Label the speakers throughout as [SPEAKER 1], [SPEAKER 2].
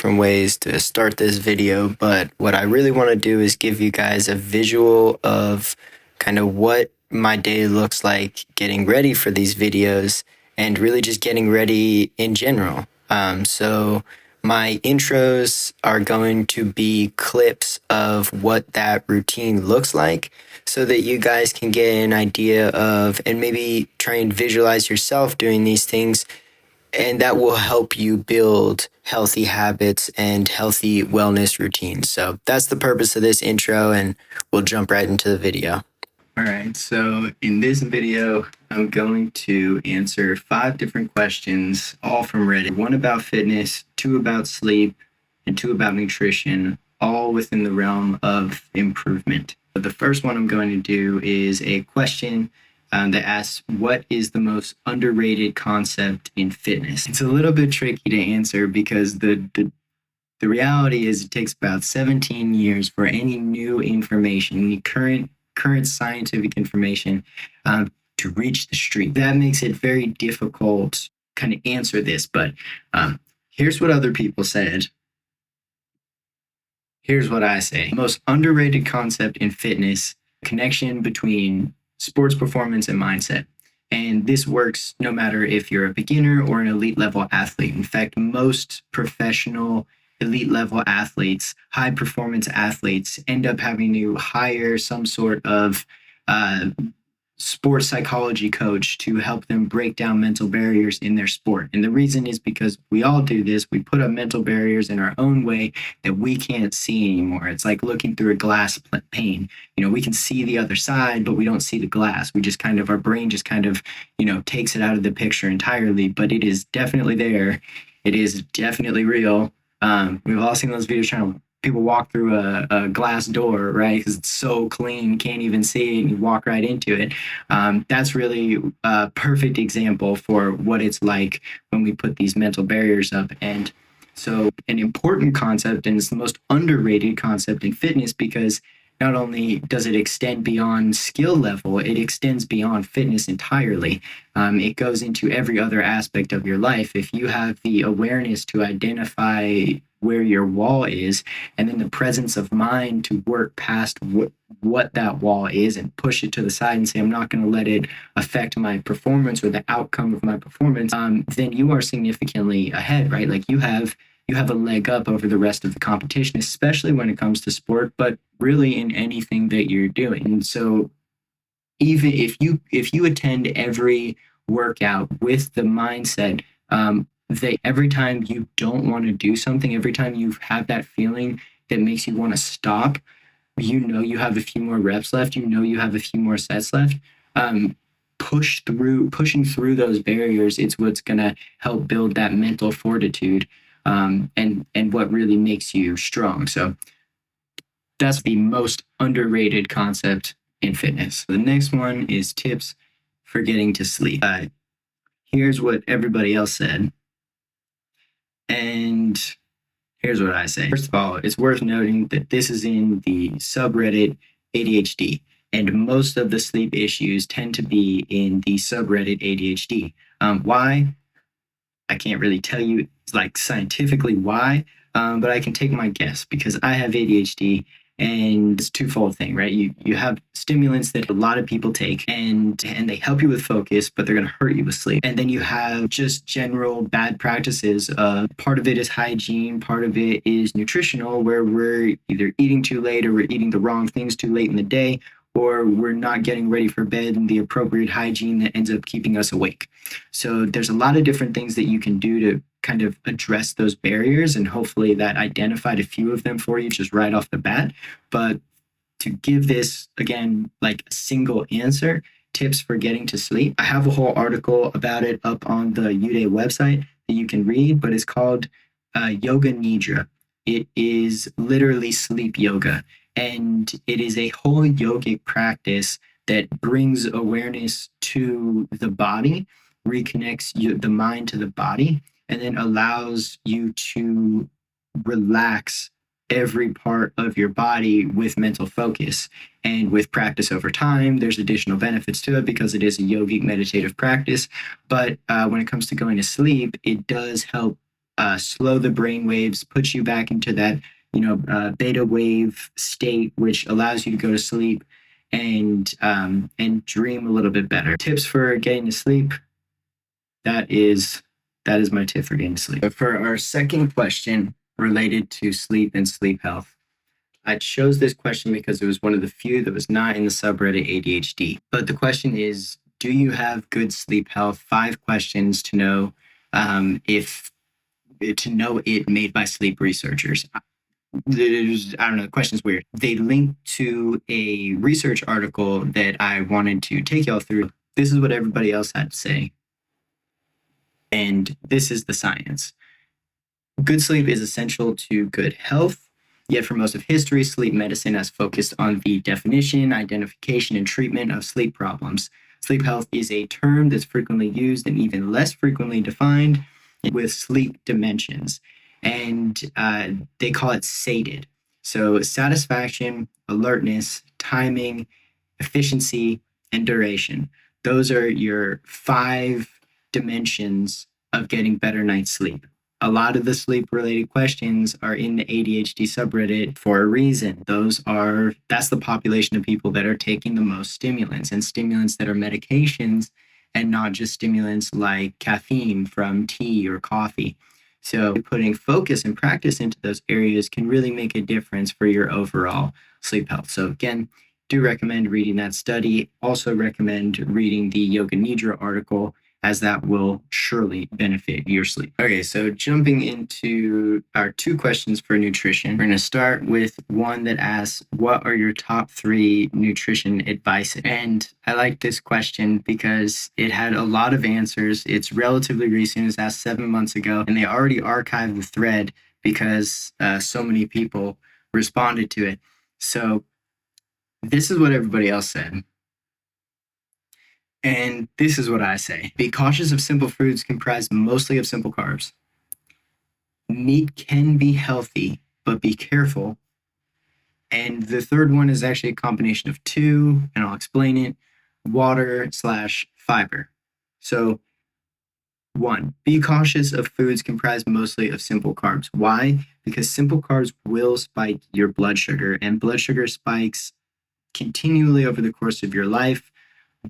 [SPEAKER 1] different ways to start this video, but what I really want to do is give you guys a visual of kind of what my day looks like getting ready for these videos and really just getting ready in general. So my intros are going to be clips of what that routine looks like so that you guys can get an idea of and maybe try and visualize yourself doing these things, and that will help you build healthy habits and healthy wellness routines. So that's the purpose of this intro, and we'll jump right into the video. All right, so in this video, I'm going to answer 5 different questions, all from Reddit. 1 about fitness, 2 about sleep, and 2 about nutrition, all within the realm of improvement. But the first one I'm going to do is a question that asks, what is the most underrated concept in fitness? It's a little bit tricky to answer because the reality is it takes about 17 years for any new information, any current scientific information to reach the street. That makes it very difficult to kind of answer this, but here's what other people said. Here's what I say. The most underrated concept in fitness, connection between sports performance and mindset. And this works no matter if you're a beginner or an elite level athlete. In fact, most professional elite level athletes, high performance athletes, end up having to hire some sort of sports psychology coach to help them break down mental barriers in their sport. And the reason is because we all do this. We put up mental barriers in our own way that we can't see anymore. It's like looking through a glass pane. You know, we can see the other side, but we don't see the glass. We just kind of, our brain just kind of, takes it out of the picture entirely, but it is definitely there. It is definitely real. We've all seen those videos trying to people walk through a glass door, right? Because it's so clean, you can't even see it, and you walk right into it. That's really a perfect example for what it's like when we put these mental barriers up. And so an important concept, and it's the most underrated concept in fitness, because not only does it extend beyond skill level, it extends beyond fitness entirely. It goes into every other aspect of your life. If you have the awareness to identify where your wall is, and then the presence of mind to work past what that wall is and push it to the side and say, I'm not going to let it affect my performance or the outcome of my performance, then you are significantly ahead, right? Like you have a leg up over the rest of the competition, especially when it comes to sport, but really in anything that you're doing. And so even if you attend every workout with the mindset that every time you don't want to do something, every time you have that feeling that makes you want to stop, you have a few more reps left, you have a few more sets left, pushing through those barriers, it's what's going to help build that mental fortitude, and what really makes you strong. So that's the most underrated concept in fitness. The next one is tips for getting to sleep. Here's what everybody else said, and here's what I say. First of all, it's worth noting that this is in the subreddit ADHD, and most of the sleep issues tend to be in the subreddit ADHD. Why? I can't really tell you like scientifically why, but I can take my guess because I have ADHD, and it's a twofold thing, right? You have stimulants that a lot of people take, and they help you with focus, but they're going to hurt you with sleep. And then you have just general bad practices. Part of it is hygiene, part of it is nutritional, where we're either eating too late or we're eating the wrong things too late in the day, or we're not getting ready for bed and the appropriate hygiene that ends up keeping us awake. So there's a lot of different things that you can do to kind of address those barriers, and hopefully that identified a few of them for you just right off the bat. But to give this, again, like a single answer, tips for getting to sleep, I have a whole article about it up on the Yudae website that you can read, but it's called Yoga Nidra. It is literally sleep yoga, and it is a whole yogic practice that brings awareness to the body, reconnects the mind to the body, and then allows you to relax every part of your body with mental focus. And with practice over time, there's additional benefits to it because it is a yogic meditative practice. But when it comes to going to sleep, it does help slow the brain waves, puts you back into that, beta wave state, which allows you to go to sleep and dream a little bit better. Tips for getting to sleep. That is my tip for getting to sleep. But for our second question related to sleep and sleep health, I chose this question because it was one of the few that was not in the subreddit ADHD. But the question is, do you have good sleep health? 5 questions to know if to know it, made by sleep researchers. I don't know, the question's weird. They linked to a research article that I wanted to take y'all through. This is what everybody else had to say. And this is the science. Good sleep is essential to good health. Yet for most of history, sleep medicine has focused on the definition, identification, and treatment of sleep problems. Sleep health is a term that's frequently used and even less frequently defined with sleep dimensions. And they call it SATED. So satisfaction, alertness, timing, efficiency, and duration. Those are your 5 dimensions of getting better night's sleep. A lot of the sleep-related questions are in the ADHD subreddit for a reason. That's the population of people that are taking the most stimulants, and stimulants that are medications and not just stimulants like caffeine from tea or coffee. So putting focus and practice into those areas can really make a difference for your overall sleep health. So again, do recommend reading that study. Also recommend reading the Yoga Nidra article, as that will surely benefit your sleep. Okay, so jumping into our 2 questions for nutrition, we're going to start with one that asks, what are your top 3 nutrition advice? And I like this question because it had a lot of answers. It's relatively recent. It was asked 7 months ago, and they already archived the thread because so many people responded to it. So this is what everybody else said. And this is what I say. Be cautious of simple foods comprised mostly of simple carbs. Meat can be healthy, but be careful. And the third one is actually a combination of 2, and I'll explain it. Water/fiber. So 1, be cautious of foods comprised mostly of simple carbs. Why? Because simple carbs will spike your blood sugar, and blood sugar spikes continually over the course of your life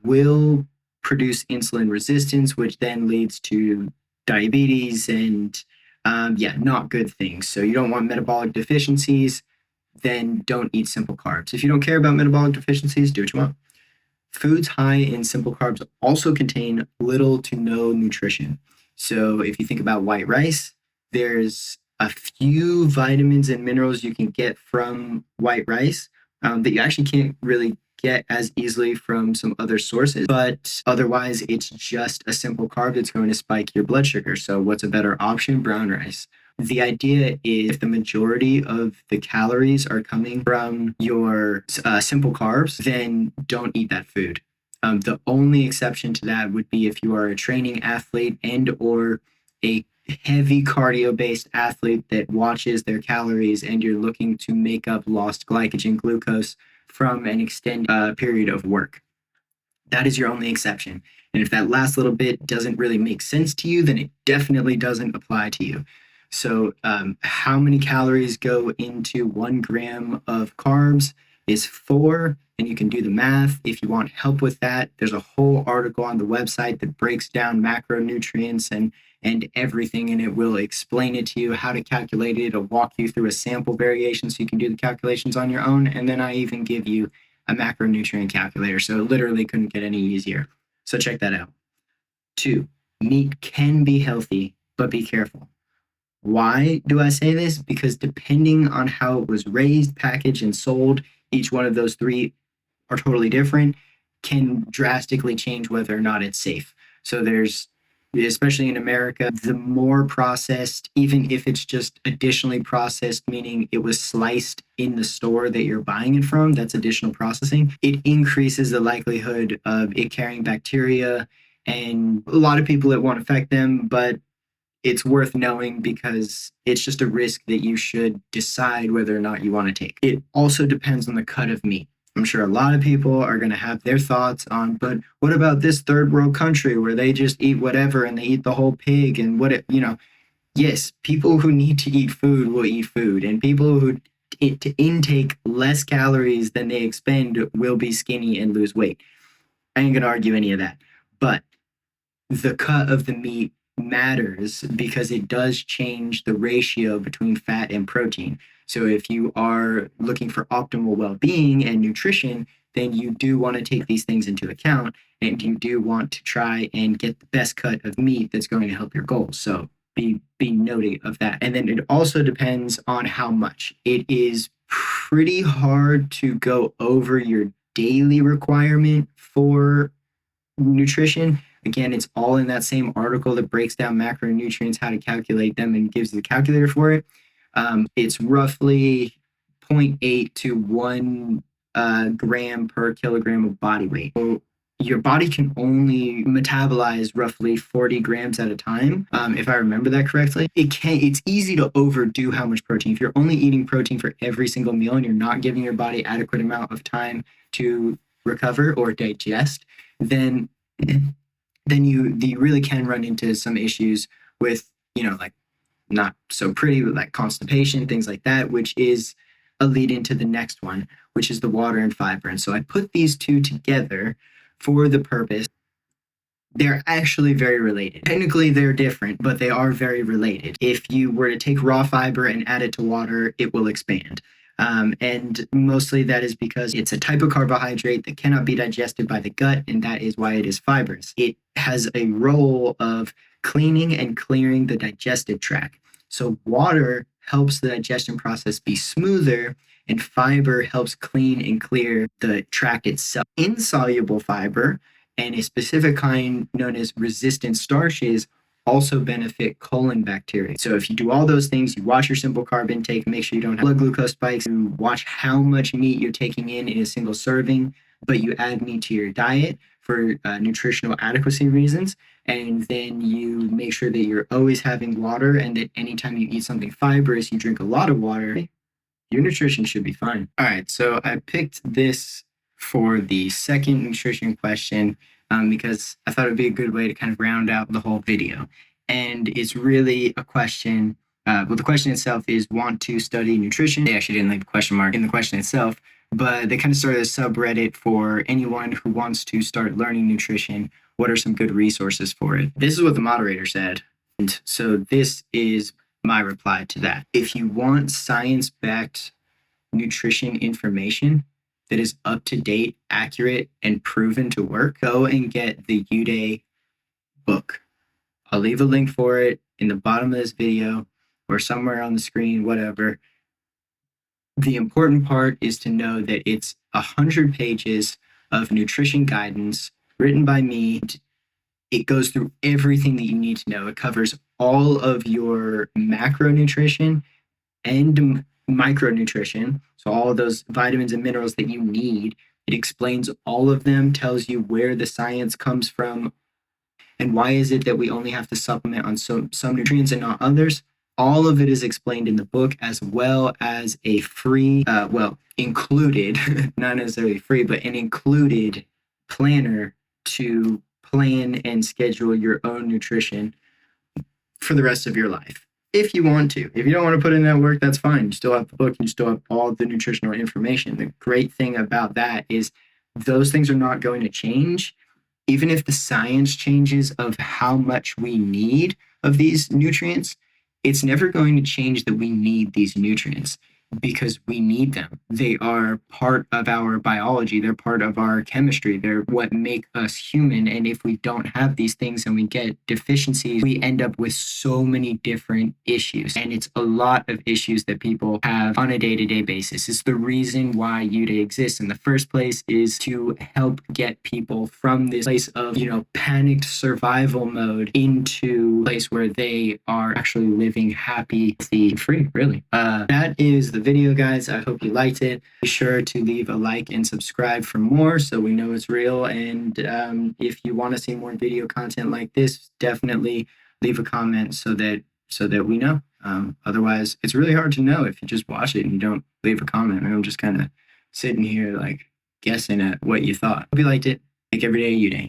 [SPEAKER 1] will produce insulin resistance, which then leads to diabetes and not good things. So you don't want metabolic deficiencies, then don't eat simple carbs. If you don't care about metabolic deficiencies, do what you want. Foods high in simple carbs also contain little to no nutrition. So if you think about white rice, there's a few vitamins and minerals you can get from white rice that you actually can't really get as easily from some other sources, but otherwise it's just a simple carb that's going to spike your blood sugar. So what's a better option? Brown rice. The idea is if the majority of the calories are coming from your simple carbs, then don't eat that food. The only exception to that would be if you are a training athlete and or a heavy cardio-based athlete that watches their calories and you're looking to make up lost glycogen glucose from an extended period of work. That is your only exception. And if that last little bit doesn't really make sense to you, then it definitely doesn't apply to you. So how many calories go into 1 gram of carbs is 4, and you can do the math. If you want help with that, there's a whole article on the website that breaks down macronutrients and everything, and it will explain it to you how to calculate it. It'll walk you through a sample variation so you can do the calculations on your own, and then I even give you a macronutrient calculator, so it literally couldn't get any easier. So check that out. 2, meat can be healthy, but be careful. Why do I say this? Because depending on how it was raised, packaged, and sold, each one of those 3 are totally different, can drastically change whether or not it's safe. So there's, especially in America, the more processed, even if it's just additionally processed, meaning it was sliced in the store that you're buying it from, that's additional processing, it increases the likelihood of it carrying bacteria, and a lot of people it won't affect them, but it's worth knowing because it's just a risk that you should decide whether or not you want to take. It also depends on the cut of meat. I'm sure a lot of people are going to have their thoughts on, but what about this third world country where they just eat whatever and they eat the whole pig and Yes, people who need to eat food will eat food, and people who intake less calories than they expend will be skinny and lose weight. I ain't gonna argue any of that. But the cut of the meat matters because it does change the ratio between fat and protein. So if you are looking for optimal well-being and nutrition, then you do want to take these things into account, and you do want to try and get the best cut of meat that's going to help your goals. So be noting of that. And then it also depends on how much. It is pretty hard to go over your daily requirement for nutrition. Again, it's all in that same article that breaks down macronutrients, how to calculate them, and gives the calculator for it. It's roughly 0.8 to 1 gram per kilogram of body weight. So your body can only metabolize roughly 40 grams at a time, if I remember that correctly. It's easy to overdo how much protein. If you're only eating protein for every single meal and you're not giving your body adequate amount of time to recover or digest, then you really can run into some issues with, like not so pretty, like constipation, things like that, which is a lead into the next one, which is the water and fiber. And so I put these two together for the purpose. They're actually very related. Technically, they're different, but they are very related. If you were to take raw fiber and add it to water, it will expand. And mostly that is because it's a type of carbohydrate that cannot be digested by the gut, and that is why it is fibrous. It has a role of cleaning and clearing the digestive tract. So water helps the digestion process be smoother, and fiber helps clean and clear the tract itself. Insoluble fiber and a specific kind known as resistant starches also benefit colon bacteria. So if you do all those things, you watch your simple carb intake, make sure you don't have blood glucose spikes, you watch how much meat you're taking in a single serving, but you add meat to your diet for nutritional adequacy reasons, and then you make sure that you're always having water, and that anytime you eat something fibrous, you drink a lot of water, your nutrition should be fine. All right, so I picked this for the second nutrition question because I thought it would be a good way to kind of round out the whole video. And it's really a question. The question itself is want to study nutrition. They actually didn't leave a question mark in the question itself, but they kind of started a subreddit for anyone who wants to start learning nutrition. What are some good resources for it? This is what the moderator said. And so this is my reply to that. If you want science-backed nutrition information that is up to date, accurate, and proven to work, go and get the Yudae book. I'll leave a link for it in the bottom of this video or somewhere on the screen, whatever. The important part is to know that it's 100 pages of nutrition guidance written by me. It goes through everything that you need to know. It covers all of your macronutrition and micronutrition, so all of those vitamins and minerals that you need. It explains all of them, tells you where the science comes from, and why is it that we only have to supplement on some nutrients and not others. All of it is explained in the book, as well as a free, included, not necessarily free, but an included planner to plan and schedule your own nutrition for the rest of your life. If you want to. If you don't want to put in that work, that's fine. You still have the book, you still have all the nutritional information. The great thing about that is those things are not going to change. Even if the science changes of how much we need of these nutrients, it's never going to change that we need these nutrients, because we need them. They are part of our biology. They're part of our chemistry. They're what make us human. And if we don't have these things and we get deficiencies, we end up with so many different issues. And it's a lot of issues that people have on a day-to-day basis. It's the reason why Yudae exists in the first place, is to help get people from this place of, panicked survival mode into a place where they are actually living happy, healthy, free, really. That is the video, guys. I hope you liked it. Be sure to leave a like and subscribe for more so we know it's real. And if you want to see more video content like this, definitely leave a comment so that we know. Otherwise, it's really hard to know if you just watch it and you don't leave a comment. I'm just kind of sitting here like guessing at what you thought. Hope you liked it. Make every day a Yudae.